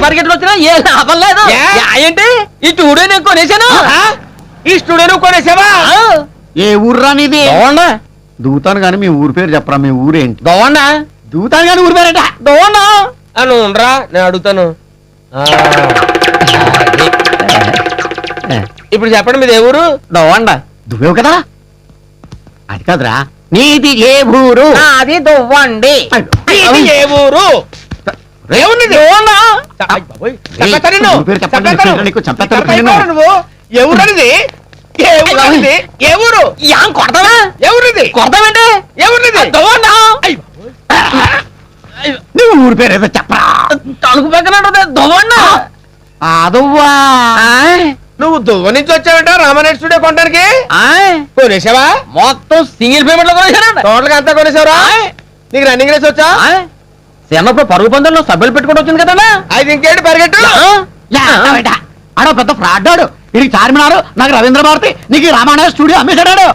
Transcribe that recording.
పరిగెట్లు వచ్చినా ఏ లాభం లేదు. ఏంటి ఈ స్టూడియో నేను కొనేసాను. ఈ స్టూడియో నువ్వు కొనేసావా? ఏ ఊర్రా నీది? దూతాను గాని మీ ఊరి పేరు చెప్పరా. మీ ఊరేంటి? దోవండా. దూతాను గాని ఊరి పేరేట? దోవండా. నువ్వు ఉండరా, నేను అడుగుతాను. ఇప్పుడు చెప్పండి మీది ఏ ఊరు? దోవండా. దువ్వేవు కదా? అది కాదురా, నీది ఏ ఊరు? అది దొవ్వండి. నీది ఏ ఊరు? ఏమున్నది? నువ్వు ఎవరనిది? ఏ ఊరు? కొడతావా? ఎవరిది? కొడతావేంటి? ఎవరిది? దోవండా. నువ్వు ఊరి పేరు ఏదో చెప్పరా. తలుపు పక్కన దోవండా. అదవ్వా. నువ్వు దువ్వ నుంచి వచ్చావంట రామానాయుడు స్టూడియో కొనడానికి? కొనేసావా? మొత్తం సింగిల్ పేమెంట్ లో కొనేసానండి. టోటల్ గా అంతా కొనేసావరా? నీకు రన్నింగ్ రేస్ వచ్చా? చిన్నప్పుడు పరుగు పందుల్లో సభ్యులు పెట్టుకుంటూ వచ్చింది కదన్నా. అది ఇంకేంటి పరిగెట్టు. ఆడో పెద్ద ఫ్రాడ్ ఆడు. ఇది చార్మినారు, నాకు రవీంద్ర భారతి, నీకు రామానాయుడు స్టూడియో అమ్మేశాడు.